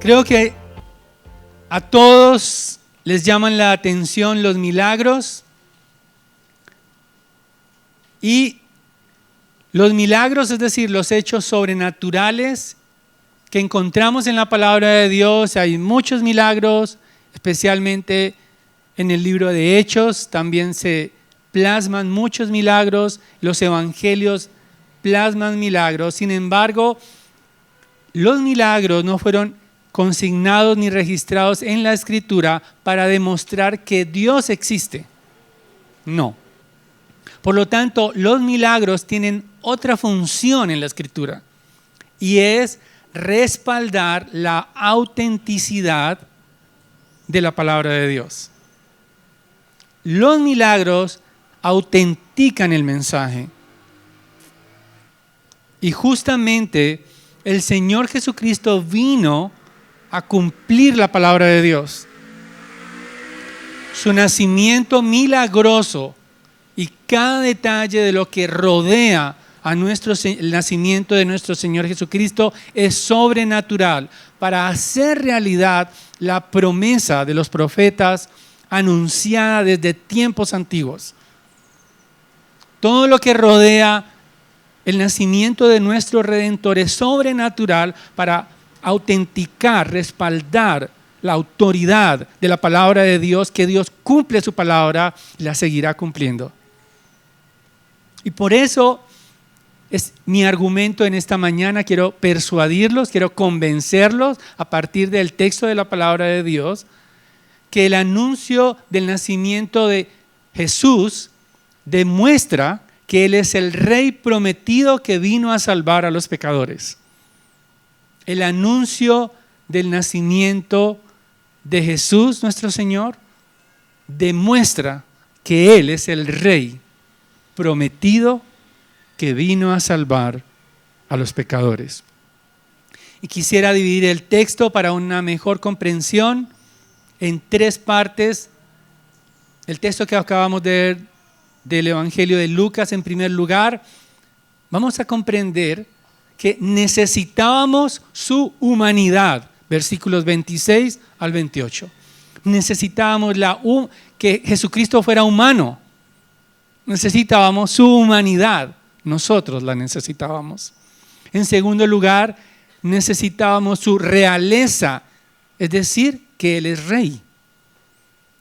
Creo que a todos les llaman la atención los milagros. Y los milagros, es decir, los hechos sobrenaturales que encontramos en la palabra de Dios. Hay muchos milagros, especialmente en el libro de Hechos. También se plasman muchos milagros. Los evangelios plasman milagros. Sin embargo, los milagros no fueron consignados ni registrados en la Escritura para demostrar que Dios existe. No. Por lo tanto, los milagros tienen otra función en la Escritura y es respaldar la autenticidad de la palabra de Dios. Los milagros autentican el mensaje. Y justamente el Señor Jesucristo vino a cumplir la palabra de Dios. Su nacimiento milagroso y cada detalle de lo que rodea a el nacimiento de nuestro Señor Jesucristo es sobrenatural para hacer realidad la promesa de los profetas anunciada desde tiempos antiguos. Todo lo que rodea el nacimiento de nuestro Redentor es sobrenatural para autenticar, respaldar la autoridad de la palabra de Dios, que Dios cumple su palabra y la seguirá cumpliendo. Y por eso es mi argumento en esta mañana. Quiero persuadirlos, quiero convencerlos a partir del texto de la palabra de Dios, que el anuncio del nacimiento de Jesús demuestra que Él es el Rey prometido que vino a salvar a los pecadores. El anuncio del nacimiento de Jesús, nuestro Señor, demuestra que Él es el Rey prometido que vino a salvar a los pecadores. Y quisiera dividir el texto para una mejor comprensión en tres partes. El texto que acabamos de ver del Evangelio de Lucas, en primer lugar, vamos a comprender que necesitábamos su humanidad, versículos 26 al 28. Necesitábamos que Jesucristo fuera humano. Necesitábamos su humanidad. Nosotros la necesitábamos. En segundo lugar, necesitábamos su realeza, es decir, que Él es Rey.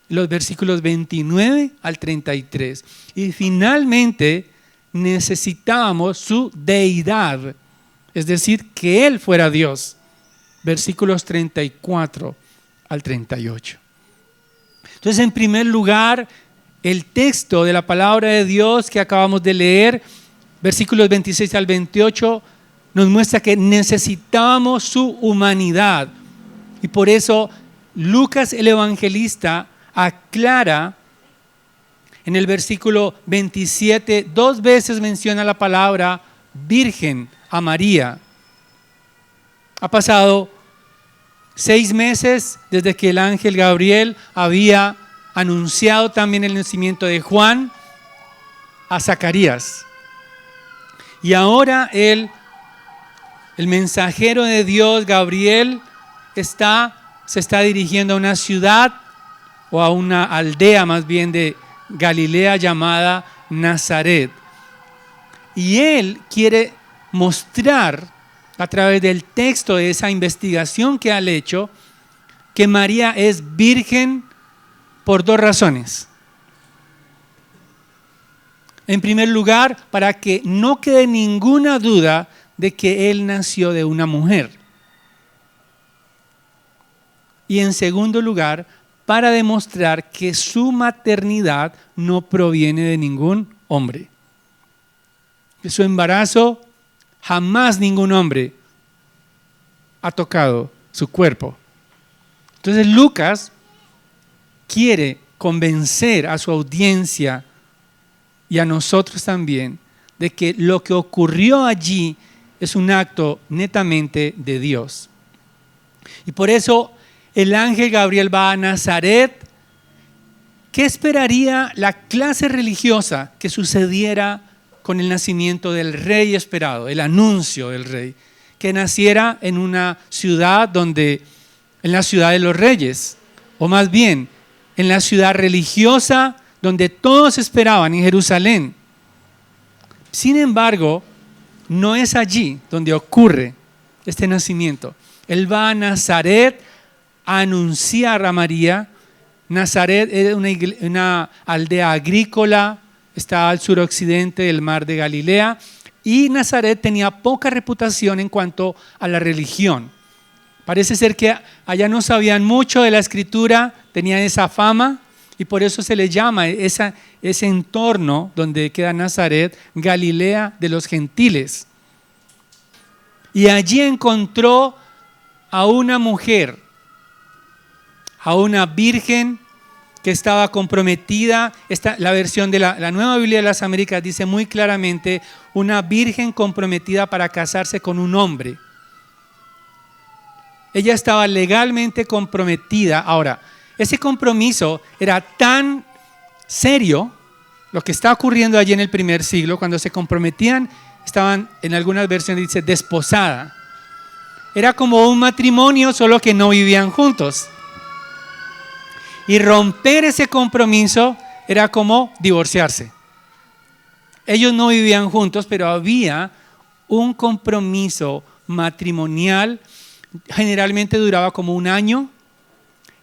Los versículos 29 al 33. Y finalmente, necesitábamos su deidad, es decir, que Él fuera Dios. Versículos 34 al 38. Entonces, en primer lugar, el texto de la palabra de Dios que acabamos de leer, versículos 26 al 28, nos muestra que necesitábamos su humanidad. Y por eso Lucas el evangelista aclara en el versículo 27, 2 veces menciona la palabra virgen a María. Ha pasado 6 meses desde que el ángel Gabriel había anunciado también el nacimiento de Juan a Zacarías. Y ahora el mensajero de Dios, Gabriel, se está dirigiendo a una ciudad o a una aldea más bien de Galilea llamada Nazaret. Y él quiere mostrar a través del texto de esa investigación que ha hecho que María es virgen por 2 razones. En primer lugar, para que no quede ninguna duda de que él nació de una mujer. Y en segundo lugar, para demostrar que su maternidad no proviene de ningún hombre. Que su embarazo, jamás ningún hombre ha tocado su cuerpo. Entonces Lucas quiere convencer a su audiencia y a nosotros también de que lo que ocurrió allí es un acto netamente de Dios. Y por eso el ángel Gabriel va a Nazaret. ¿Qué esperaría la clase religiosa que sucediera con el nacimiento del rey esperado, el anuncio del rey? Que naciera en una ciudad donde en la ciudad de los reyes, o más bien, en la ciudad religiosa donde todos esperaban, en Jerusalén. Sin embargo, no es allí donde ocurre este nacimiento. Él va a Nazaret a anunciar a María. Nazaret era una aldea agrícola, está al suroccidente del mar de Galilea, y Nazaret tenía poca reputación en cuanto a la religión. Parece ser que allá no sabían mucho de la escritura, tenían esa fama, y por eso se le llama ese entorno donde queda Nazaret, Galilea de los gentiles. Y allí encontró a una mujer, a una virgen que estaba comprometida. La versión de la Nueva Biblia de las Américas dice muy claramente, una virgen comprometida para casarse con un hombre. Ella estaba legalmente comprometida. Ahora, ese compromiso era tan serio, lo que está ocurriendo allí en el primer siglo, cuando se comprometían, estaban, en algunas versiones dice, desposada. Era como un matrimonio, solo que no vivían juntos. Y romper ese compromiso era como divorciarse. Ellos no vivían juntos, pero había un compromiso matrimonial. Generalmente duraba como un año.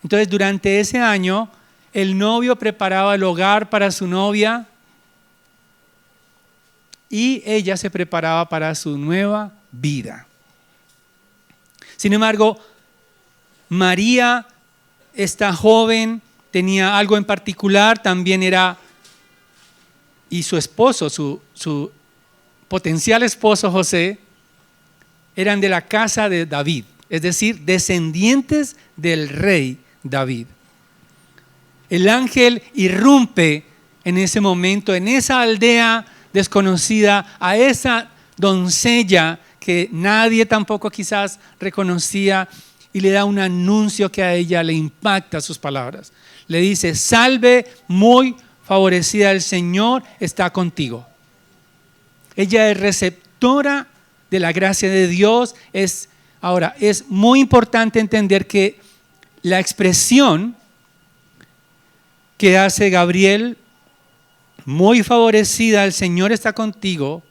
Entonces, durante ese año, el novio preparaba el hogar para su novia y ella se preparaba para su nueva vida. Sin embargo, María, esta joven, tenía algo en particular, también era, y su esposo, su potencial esposo José, eran de la casa de David, es decir, descendientes del rey David. El ángel irrumpe en ese momento, en esa aldea desconocida, a esa doncella que nadie tampoco quizás reconocía, y le da un anuncio que a ella le impacta sus palabras. Le dice: salve, muy favorecida, el Señor está contigo. Ella es receptora de la gracia de Dios. Ahora, es muy importante entender que la expresión que hace Gabriel, muy favorecida, el Señor está contigo,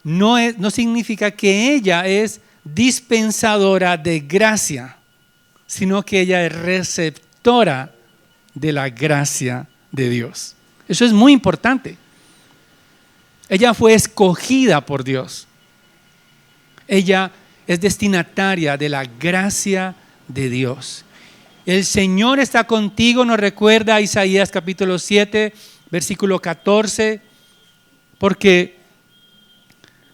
no significa que ella es dispensadora de gracia, sino que ella es receptora de la gracia de Dios. Eso es muy importante. Ella fue escogida por Dios. Ella es destinataria de la gracia de Dios. El Señor está contigo, nos recuerda Isaías capítulo 7, versículo 14, porque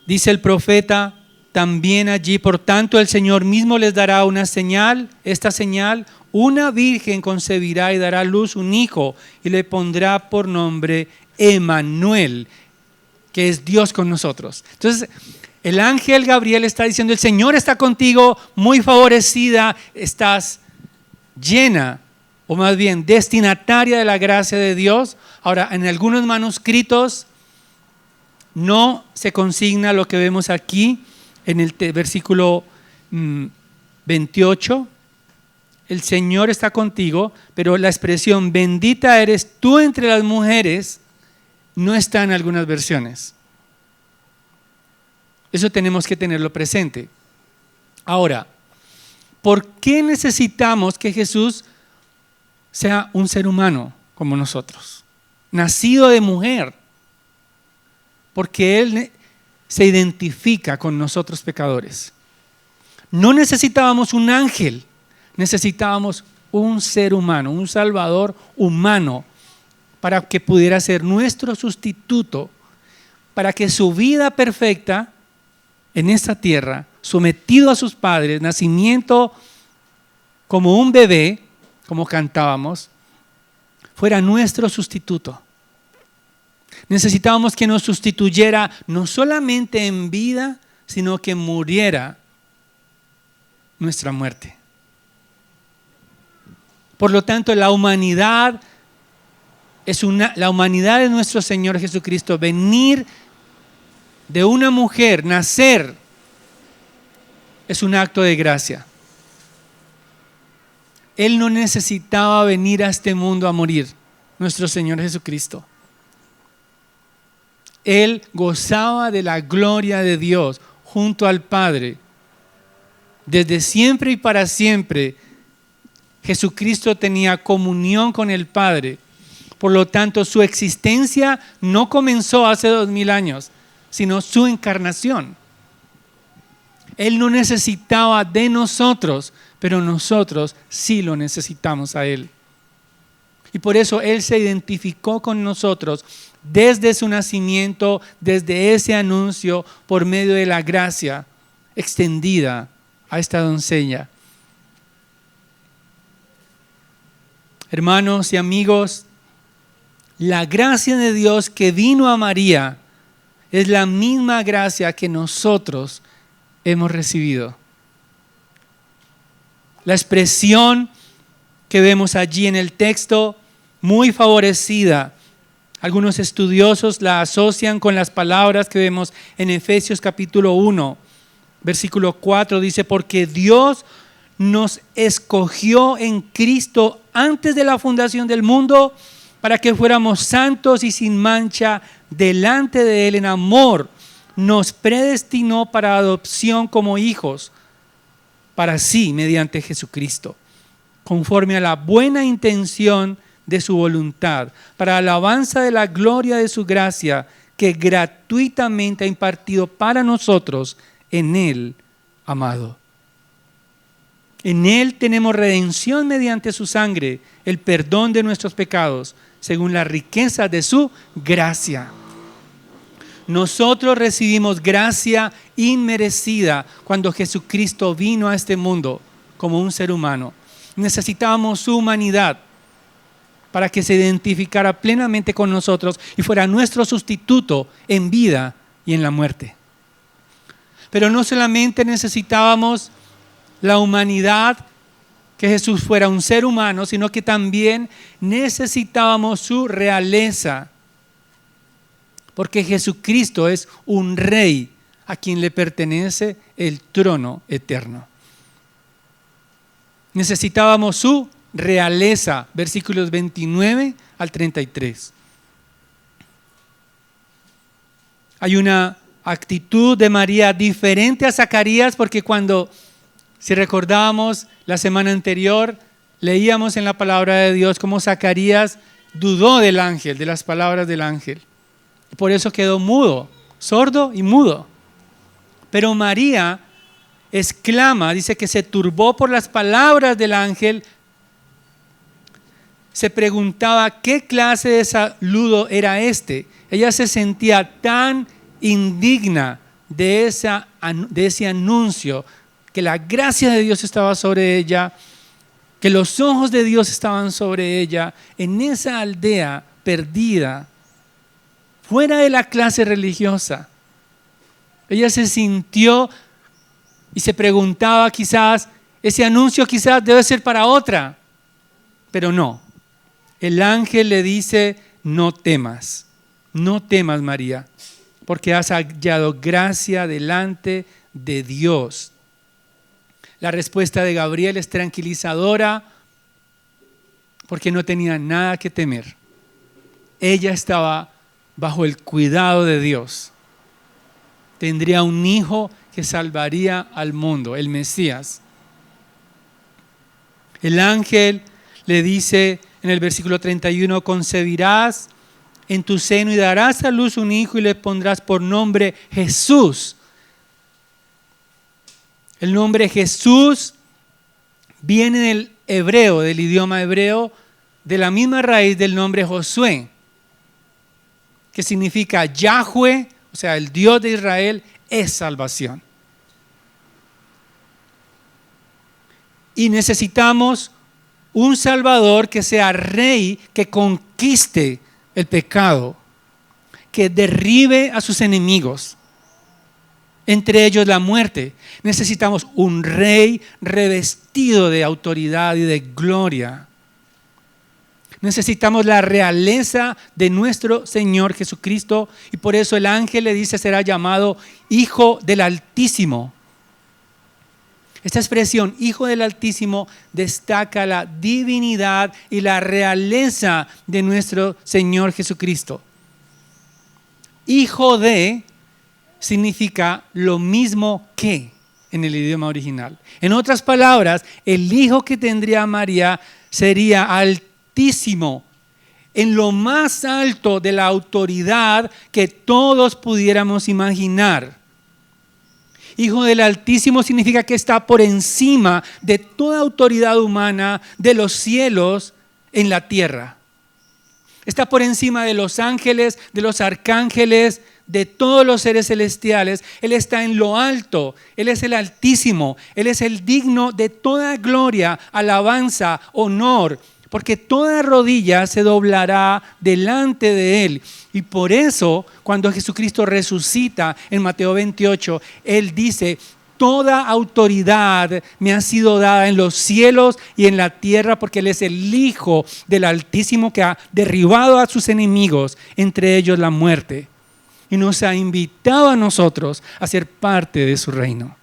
dice el profeta también allí: por tanto el Señor mismo les dará una señal, esta señal: una virgen concebirá y dará a luz un hijo y le pondrá por nombre Emmanuel, que es Dios con nosotros. Entonces, el ángel Gabriel está diciendo: el Señor está contigo, muy favorecida, estás llena, o más bien destinataria de la gracia de Dios. Ahora, en algunos manuscritos no se consigna lo que vemos aquí en el versículo 28. El Señor está contigo, pero la expresión bendita eres tú entre las mujeres no está en algunas versiones. Eso tenemos que tenerlo presente. Ahora, ¿por qué necesitamos que Jesús sea un ser humano como nosotros, nacido de mujer? Porque Él se identifica con nosotros pecadores. No necesitábamos un ángel, necesitábamos un ser humano, un salvador humano, para que pudiera ser nuestro sustituto, para que su vida perfecta en esta tierra, sometido a sus padres, nacimiento como un bebé, como cantábamos, fuera nuestro sustituto. Necesitábamos que nos sustituyera no solamente en vida, sino que muriera nuestra muerte. Por lo tanto, la humanidad de nuestro Señor Jesucristo, venir de una mujer, nacer, es un acto de gracia. Él no necesitaba venir a este mundo a morir, nuestro Señor Jesucristo. Él gozaba de la gloria de Dios junto al Padre. Desde siempre y para siempre, Jesucristo tenía comunión con el Padre. Por lo tanto, su existencia no comenzó hace 2000 años, sino su encarnación. Él no necesitaba de nosotros, pero nosotros sí lo necesitamos a Él. Y por eso Él se identificó con nosotros desde su nacimiento, desde ese anuncio, por medio de la gracia extendida a esta doncella. Hermanos y amigos, la gracia de Dios que vino a María es la misma gracia que nosotros hemos recibido. La expresión que vemos allí en el texto, muy favorecida. Algunos estudiosos la asocian con las palabras que vemos en Efesios capítulo 1, versículo 4, dice, porque Dios nos escogió en Cristo antes de la fundación del mundo para que fuéramos santos y sin mancha delante de Él en amor. Nos predestinó para adopción como hijos, para sí, mediante Jesucristo, conforme a la buena intención de su voluntad, para alabanza de la gloria de su gracia, que gratuitamente ha impartido para nosotros en Él, amado. En Él tenemos redención mediante su sangre, el perdón de nuestros pecados, según la riqueza de su gracia. Nosotros recibimos gracia inmerecida cuando Jesucristo vino a este mundo como un ser humano. Necesitábamos su humanidad para que se identificara plenamente con nosotros y fuera nuestro sustituto en vida y en la muerte. Pero no solamente necesitábamos la humanidad, que Jesús fuera un ser humano, sino que también necesitábamos su realeza, porque Jesucristo es un rey a quien le pertenece el trono eterno. Necesitábamos su realeza, versículos 29 al 33. Hay una actitud de María diferente a Zacarías, porque cuando, si recordábamos la semana anterior, leíamos en la palabra de Dios cómo Zacarías dudó del ángel, de las palabras del ángel. Por eso quedó mudo, sordo y mudo. Pero María exclama, dice que se turbó por las palabras del ángel. Se preguntaba qué clase de saludo era este. Ella se sentía tan indigna de ese anuncio, que la gracia de Dios estaba sobre ella, que los ojos de Dios estaban sobre ella, en esa aldea perdida, fuera de la clase religiosa. Ella se sintió y se preguntaba quizás, ese anuncio quizás debe ser para otra, pero no. El ángel le dice, no temas María, porque has hallado gracia delante de Dios. La respuesta de Gabriel es tranquilizadora, porque no tenía nada que temer. Ella estaba bajo el cuidado de Dios. Tendría un hijo que salvaría al mundo, el Mesías. El ángel le dice en el versículo 31, concebirás en tu seno y darás a luz un hijo y le pondrás por nombre Jesús. El nombre Jesús viene del hebreo, del idioma hebreo, de la misma raíz del nombre Josué, que significa Yahweh, o sea, el Dios de Israel es salvación. Y necesitamos un Salvador que sea rey, que conquiste el pecado, que derribe a sus enemigos, entre ellos la muerte. Necesitamos un rey revestido de autoridad y de gloria. Necesitamos la realeza de nuestro Señor Jesucristo, y por eso el ángel le dice será llamado Hijo del Altísimo. Esta expresión, Hijo del Altísimo, destaca la divinidad y la realeza de nuestro Señor Jesucristo. Hijo de significa lo mismo que en el idioma original. En otras palabras, el hijo que tendría María sería altísimo, en lo más alto de la autoridad que todos pudiéramos imaginar. Hijo del Altísimo significa que está por encima de toda autoridad humana de los cielos en la tierra. Está por encima de los ángeles, de los arcángeles, de todos los seres celestiales. Él está en lo alto. Él es el Altísimo. Él es el digno de toda gloria, alabanza, honor, porque toda rodilla se doblará delante de Él. Y por eso, cuando Jesucristo resucita en Mateo 28, Él dice: toda autoridad me ha sido dada en los cielos y en la tierra, porque Él es el Hijo del Altísimo que ha derribado a sus enemigos, entre ellos la muerte. Y nos ha invitado a nosotros a ser parte de su reino.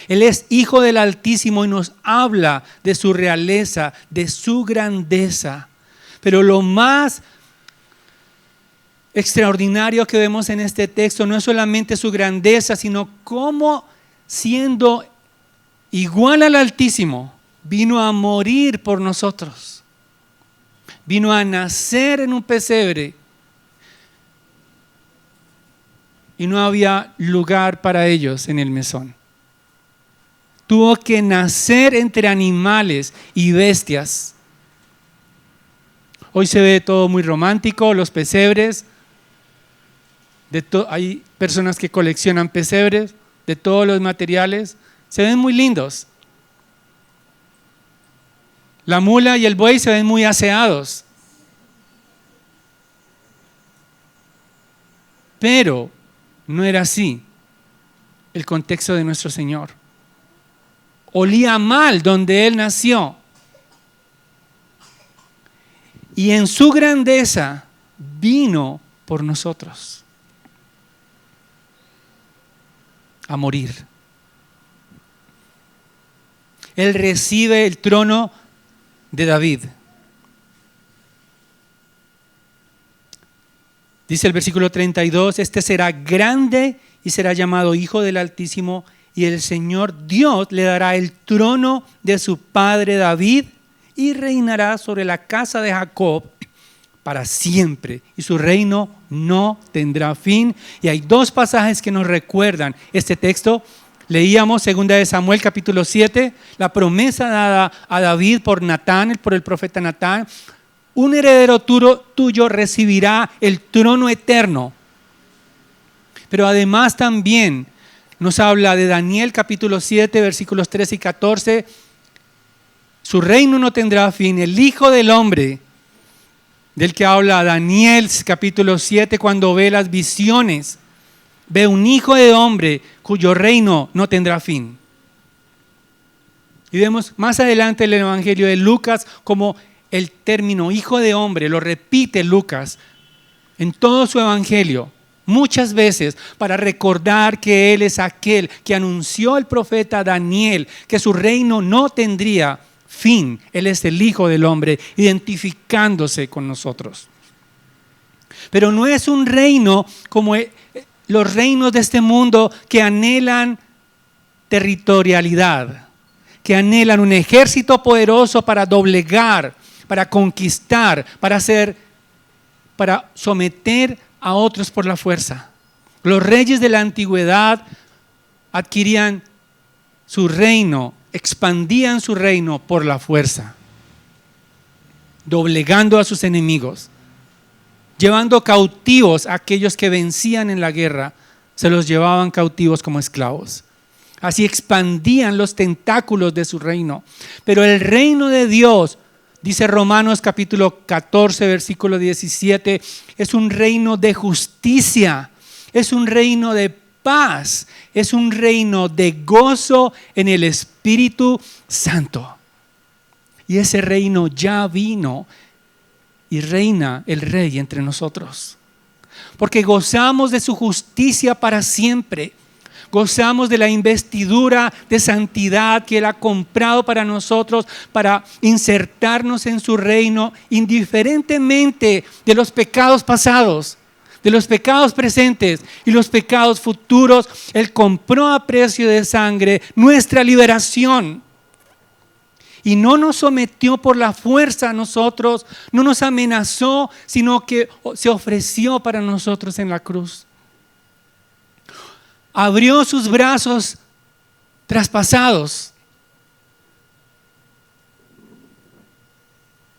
Él es Hijo del Altísimo y nos habla de su realeza, de su grandeza. Pero lo más extraordinario que vemos en este texto no es solamente su grandeza, sino cómo, siendo igual al Altísimo, vino a morir por nosotros. Vino a nacer en un pesebre y no había lugar para ellos en el mesón. Tuvo que nacer entre animales y bestias. Hoy se ve todo muy romántico, los pesebres. Hay personas que coleccionan pesebres de todos los materiales. Se ven muy lindos. La mula y el buey se ven muy aseados. Pero no era así el contexto de nuestro Señor. Olía mal donde Él nació. Y en su grandeza vino por nosotros a morir. Él recibe el trono de David. Dice el versículo 32, este será grande y será llamado Hijo del Altísimo, y el Señor Dios le dará el trono de su padre David y reinará sobre la casa de Jacob para siempre, y su reino no tendrá fin. Y hay dos pasajes que nos recuerdan este texto. Leíamos 2 de Samuel capítulo 7, la promesa dada a David por Natán, por el profeta Natán: un heredero tuyo recibirá el trono eterno. Pero además también nos habla de Daniel capítulo 7, versículos 13 y 14. Su reino no tendrá fin. El Hijo del Hombre, del que habla Daniel capítulo 7, cuando ve las visiones, ve un Hijo de Hombre cuyo reino no tendrá fin. Y vemos más adelante en el Evangelio de Lucas como el término Hijo de Hombre lo repite Lucas en todo su Evangelio, muchas veces, para recordar que Él es aquel que anunció el profeta Daniel, que su reino no tendría fin. Él es el Hijo del Hombre, identificándose con nosotros. Pero no es un reino como los reinos de este mundo que anhelan territorialidad, que anhelan un ejército poderoso para doblegar, para conquistar, para someter a otros por la fuerza. Los reyes de la antigüedad adquirían su reino, expandían su reino por la fuerza, doblegando a sus enemigos, llevando cautivos a aquellos que vencían en la guerra, se los llevaban cautivos como esclavos. Así expandían los tentáculos de su reino. Pero el reino de Dios, dice Romanos capítulo 14, versículo 17, es un reino de justicia, es un reino de paz, es un reino de gozo en el Espíritu Santo. Y ese reino ya vino y reina el Rey entre nosotros, porque gozamos de su justicia para siempre. Gozamos de la investidura de santidad que Él ha comprado para nosotros, para insertarnos en su reino, indiferentemente de los pecados pasados, de los pecados presentes y los pecados futuros. Él compró a precio de sangre nuestra liberación. Y no nos sometió por la fuerza a nosotros, no nos amenazó, sino que se ofreció para nosotros en la cruz. Abrió sus brazos traspasados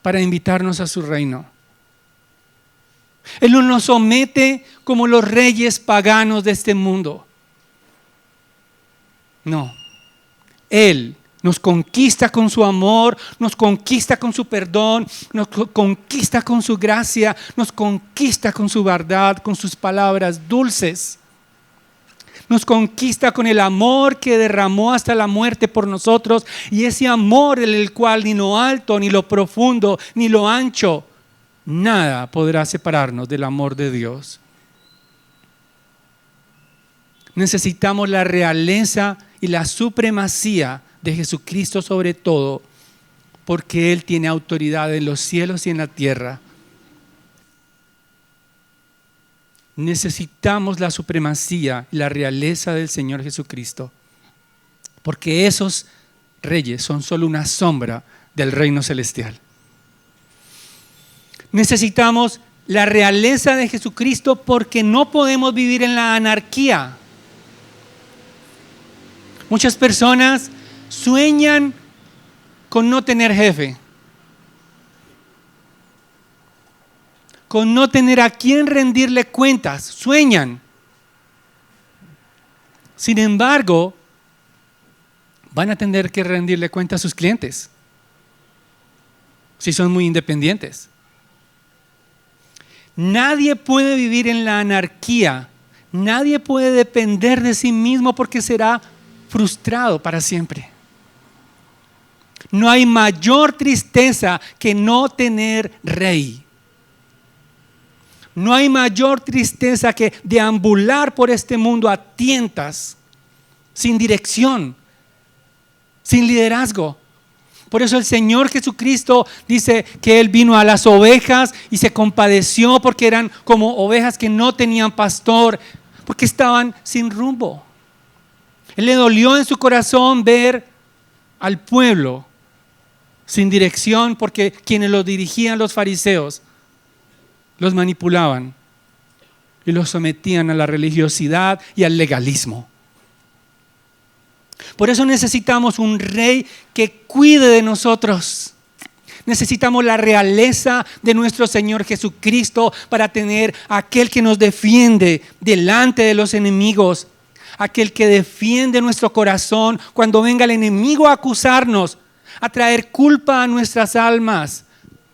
para invitarnos a su reino. Él no nos somete como los reyes paganos de este mundo. No, Él nos conquista con su amor, nos conquista con su perdón, nos conquista con su gracia, nos conquista con su verdad, con sus palabras dulces. Nos conquista con el amor que derramó hasta la muerte por nosotros, y ese amor en el cual ni lo alto, ni lo profundo, ni lo ancho, nada podrá separarnos del amor de Dios. Necesitamos la realeza y la supremacía de Jesucristo sobre todo, porque Él tiene autoridad en los cielos y en la tierra. Necesitamos la supremacía y la realeza del Señor Jesucristo, porque esos reyes son solo una sombra del reino celestial. Necesitamos la realeza de Jesucristo porque no podemos vivir en la anarquía. Muchas personas sueñan con no tener jefe, con no tener a quién rendirle cuentas. Sueñan. Sin embargo, van a tener que rendirle cuentas a sus clientes si son muy independientes. Nadie puede vivir en la anarquía. Nadie puede depender de sí mismo porque será frustrado para siempre. No hay mayor tristeza que no tener rey. No hay mayor tristeza que deambular por este mundo a tientas, sin dirección, sin liderazgo. Por eso el Señor Jesucristo dice que Él vino a las ovejas y se compadeció porque eran como ovejas que no tenían pastor, porque estaban sin rumbo. Él le dolió en su corazón ver al pueblo sin dirección, porque quienes los dirigían, los fariseos, los manipulaban y los sometían a la religiosidad y al legalismo. Por eso necesitamos un rey que cuide de nosotros. Necesitamos la realeza de nuestro Señor Jesucristo para tener a aquel que nos defiende delante de los enemigos, aquel que defiende nuestro corazón cuando venga el enemigo a acusarnos, a traer culpa a nuestras almas.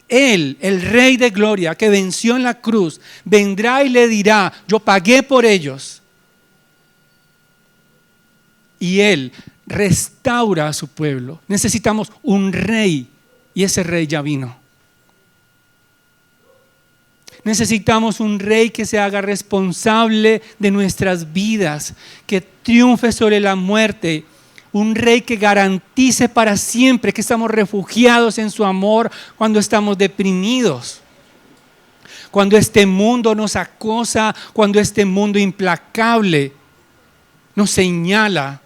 Él, el Rey de Gloria que venció en la cruz, vendrá y le dirá: yo pagué por ellos. Y Él restaura a su pueblo. Necesitamos un rey, y ese rey ya vino. Necesitamos un rey que se haga responsable de nuestras vidas, que triunfe sobre la muerte. Un rey que garantice para siempre que estamos refugiados en su amor cuando estamos deprimidos. Cuando este mundo nos acosa, cuando este mundo implacable nos señala.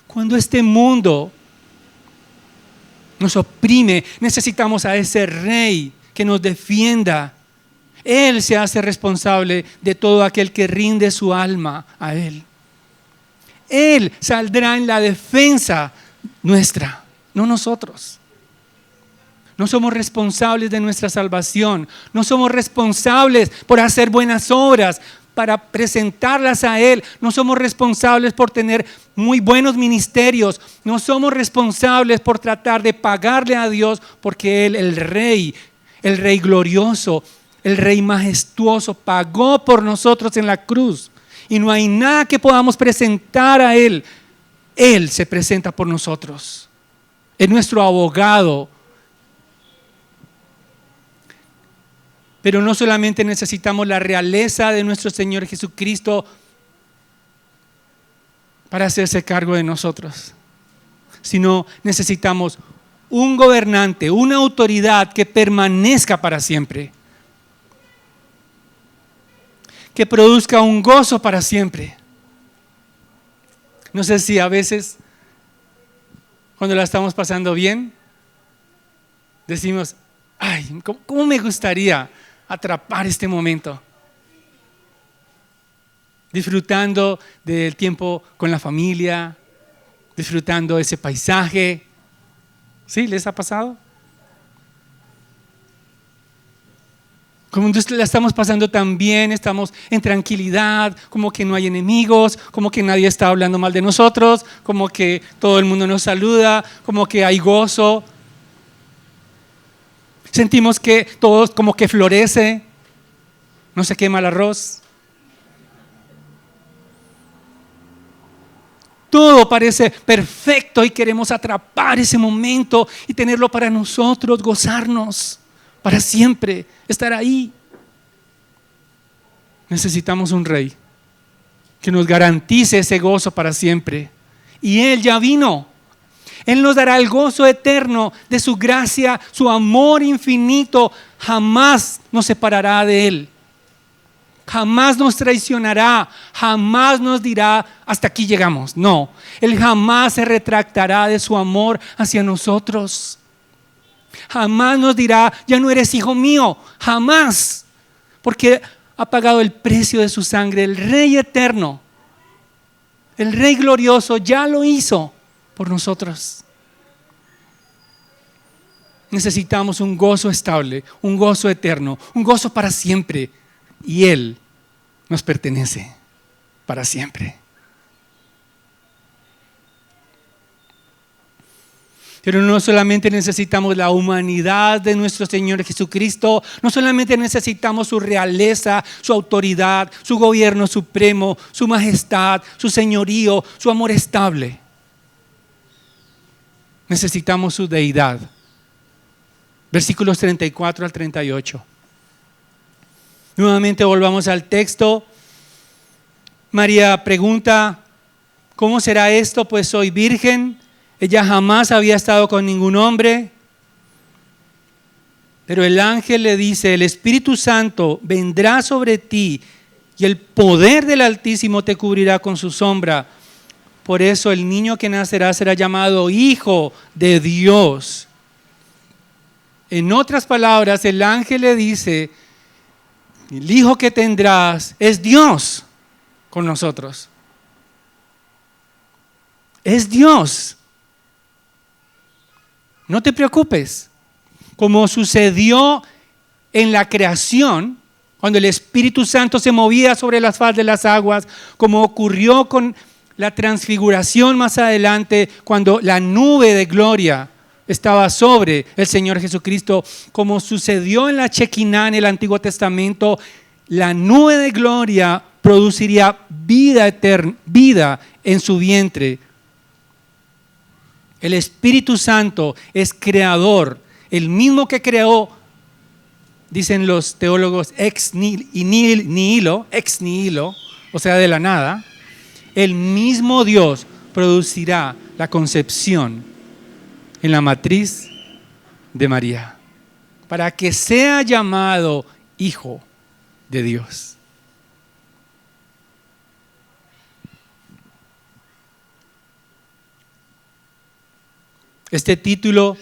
Cuando este mundo nos oprime, necesitamos a ese rey que nos defienda. Él se hace responsable de todo aquel que rinde su alma a Él. Él saldrá en la defensa nuestra, no nosotros. No somos responsables de nuestra salvación. No somos responsables por hacer buenas obras para presentarlas a Él. No somos responsables por tener muy buenos ministerios. No somos responsables por tratar de pagarle a Dios, porque Él, el Rey glorioso, el Rey majestuoso, pagó por nosotros en la cruz. Y no hay nada que podamos presentar a Él. Él se presenta por nosotros. Es nuestro abogado. Pero no solamente necesitamos la realeza de nuestro Señor Jesucristo para hacerse cargo de nosotros, sino necesitamos un gobernante, una autoridad que permanezca para siempre, que produzca un gozo para siempre. No sé si a veces, cuando la estamos pasando bien, decimos, ay, ¿cómo me gustaría atrapar este momento? Disfrutando del tiempo con la familia, disfrutando ese paisaje. ¿Sí? ¿Les ha pasado? Como la estamos pasando tan bien, estamos en tranquilidad, como que no hay enemigos, como que nadie está hablando mal de nosotros, como que todo el mundo nos saluda, como que hay gozo. Sentimos que todo como que florece, no se quema el arroz. Todo parece perfecto y queremos atrapar ese momento y tenerlo para nosotros, gozarnos para siempre, estar ahí. Necesitamos un rey que nos garantice ese gozo para siempre. Y Él ya vino. Él nos dará el gozo eterno de su gracia, su amor infinito. Jamás nos separará de Él. Jamás nos traicionará, jamás nos dirá hasta aquí llegamos. No, Él jamás se retractará de su amor hacia nosotros. Jamás nos dirá, ya no eres hijo mío, jamás, porque ha pagado el precio de su sangre. El Rey eterno, el Rey glorioso ya lo hizo por nosotros. Necesitamos un gozo estable, un gozo eterno, un gozo para siempre. Y Él nos pertenece para siempre. Pero no solamente necesitamos la humanidad de nuestro Señor Jesucristo, no solamente necesitamos su realeza, su autoridad, su gobierno supremo, su majestad, su señorío, su amor estable. Necesitamos su deidad. Versículos 34 al 38. Nuevamente volvamos al texto. María pregunta, ¿cómo será esto? Pues soy virgen. Ella jamás había estado con ningún hombre. Pero el ángel le dice, el Espíritu Santo vendrá sobre ti y el poder del Altísimo te cubrirá con su sombra. Por eso el niño que nacerá será llamado Hijo de Dios. En otras palabras, el ángel le dice, el hijo que tendrás es Dios con nosotros. Es Dios. No te preocupes. Como sucedió en la creación, cuando el Espíritu Santo se movía sobre las faz de las aguas, como ocurrió con la transfiguración más adelante, cuando la nube de gloria estaba sobre el Señor Jesucristo, como sucedió en la Shekinah en el Antiguo Testamento, la nube de gloria produciría vida eterna, vida en su vientre. El Espíritu Santo es creador, el mismo que creó, dicen los teólogos, ex nihilo, o sea, de la nada. El mismo Dios producirá la concepción en la matriz de María, para que sea llamado Hijo de Dios. Este título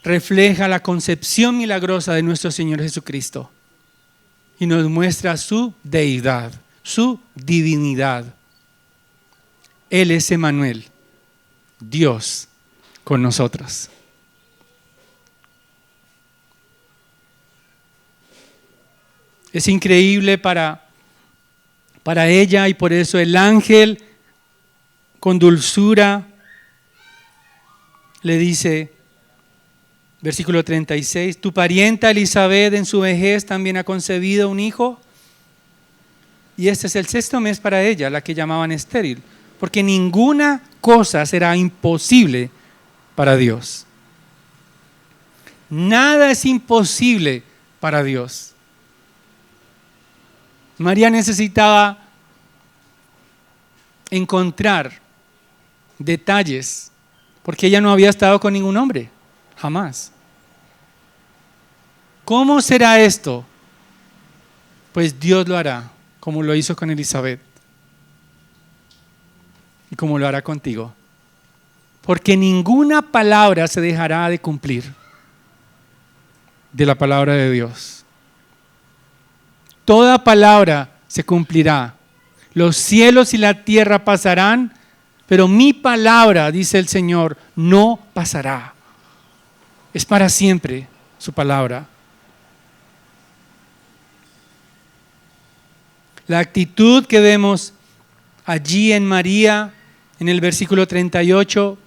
refleja la concepción milagrosa de nuestro Señor Jesucristo y nos muestra su deidad, su divinidad. Él es Emmanuel, Dios con nosotros. Es increíble para ella, y por eso el ángel con dulzura le dice, versículo 36, tu parienta Elizabeth en su vejez también ha concebido un hijo, y este es el 6º mes para ella, la que llamaban estéril, porque ninguna cosa será imposible para Dios. Nada es imposible para Dios. María necesitaba encontrar detalles, porque ella no había estado con ningún hombre, jamás. ¿Cómo será esto? Pues Dios lo hará, como lo hizo con Elizabeth y como lo hará contigo. Porque ninguna palabra se dejará de cumplir de la palabra de Dios. Toda palabra se cumplirá. Los cielos y la tierra pasarán, pero mi palabra, dice el Señor, no pasará. Es para siempre su palabra. La actitud que vemos allí en María, en el versículo 38,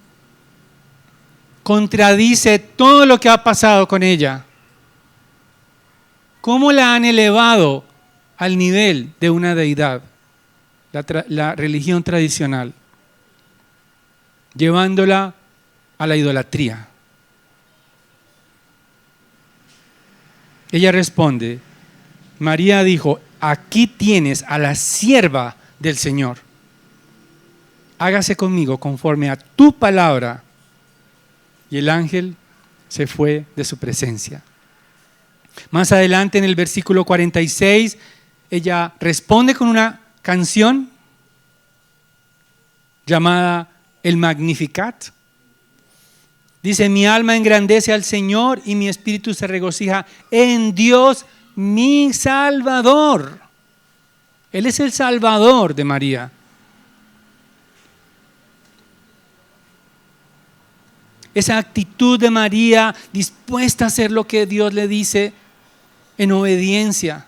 contradice todo lo que ha pasado con ella. ¿Cómo la han elevado al nivel de una deidad? La religión tradicional, llevándola a la idolatría. Ella responde, María dijo, aquí tienes a la sierva del Señor. Hágase conmigo conforme a tu palabra. Y el ángel se fue de su presencia. Más adelante en el versículo 46, ella responde con una canción llamada el Magnificat. Dice, mi alma engrandece al Señor y mi espíritu se regocija en Dios mi Salvador. Él es el Salvador de María. Esa actitud de María dispuesta a hacer lo que Dios le dice en obediencia.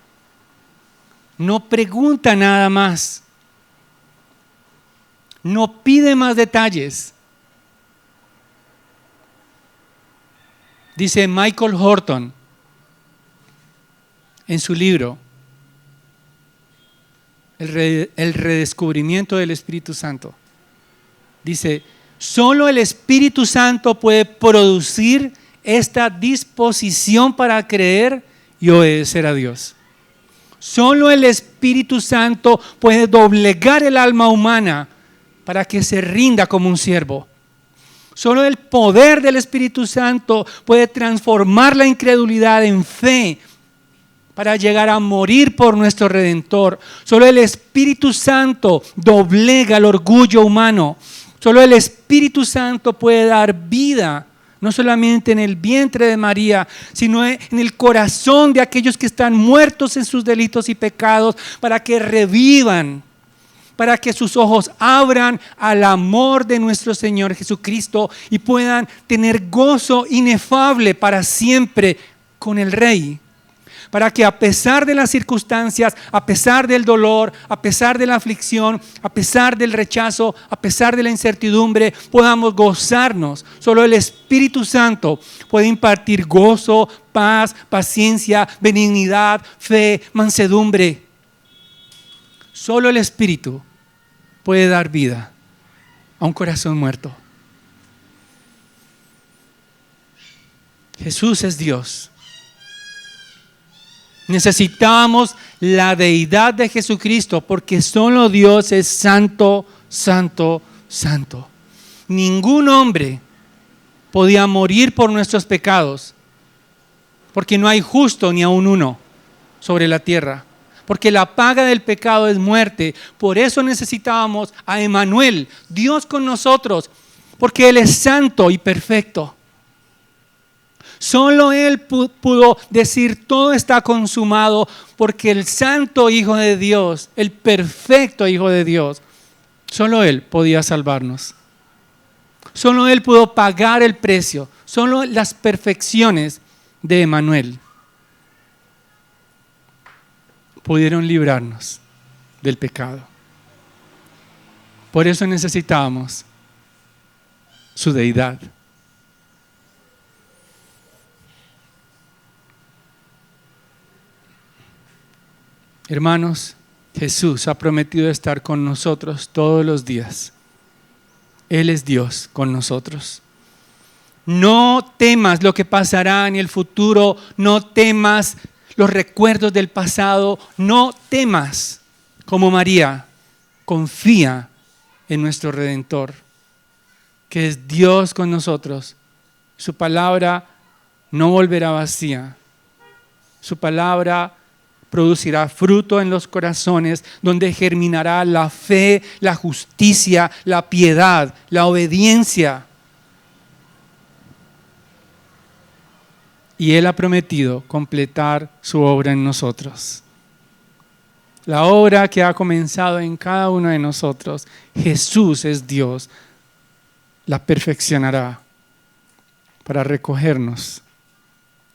No pregunta nada más. No pide más detalles. Dice Michael Horton en su libro El redescubrimiento del Espíritu Santo. Dice, solo el Espíritu Santo puede producir esta disposición para creer y obedecer a Dios. Solo el Espíritu Santo puede doblegar el alma humana para que se rinda como un siervo. Solo el poder del Espíritu Santo puede transformar la incredulidad en fe para llegar a morir por nuestro Redentor. Solo el Espíritu Santo doblega el orgullo humano. Solo el Espíritu Santo puede dar vida, no solamente en el vientre de María, sino en el corazón de aquellos que están muertos en sus delitos y pecados, para que revivan, para que sus ojos abran al amor de nuestro Señor Jesucristo y puedan tener gozo inefable para siempre con el Rey. Para que a pesar de las circunstancias, a pesar del dolor, a pesar de la aflicción, a pesar del rechazo, a pesar de la incertidumbre, podamos gozarnos. Solo el Espíritu Santo puede impartir gozo, paz, paciencia, benignidad, fe, mansedumbre. Solo el Espíritu puede dar vida a un corazón muerto. Jesús es Dios. Necesitamos la deidad de Jesucristo porque solo Dios es santo, santo, santo. Ningún hombre podía morir por nuestros pecados porque no hay justo ni aun uno sobre la tierra. Porque la paga del pecado es muerte. Por eso necesitábamos a Emmanuel, Dios con nosotros, porque Él es santo y perfecto. Solo Él pudo decir todo está consumado porque el santo Hijo de Dios, el perfecto Hijo de Dios, solo Él podía salvarnos. Solo Él pudo pagar el precio. Solo las perfecciones de Emmanuel pudieron librarnos del pecado. Por eso necesitábamos su deidad. Hermanos, Jesús ha prometido estar con nosotros todos los días. Él es Dios con nosotros. No temas lo que pasará en el futuro, no temas los recuerdos del pasado, no temas como María, confía en nuestro Redentor. que es Dios con nosotros. Su palabra no volverá vacía. Su palabra producirá fruto en los corazones, donde germinará la fe, la justicia, la piedad, la obediencia. Y Él ha prometido completar su obra en nosotros. La obra que ha comenzado en cada uno de nosotros, Jesús es Dios, la perfeccionará para recogernos,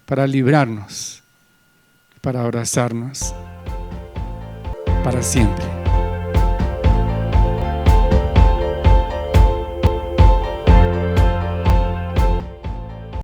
para librarnos, para abrazarnos para siempre.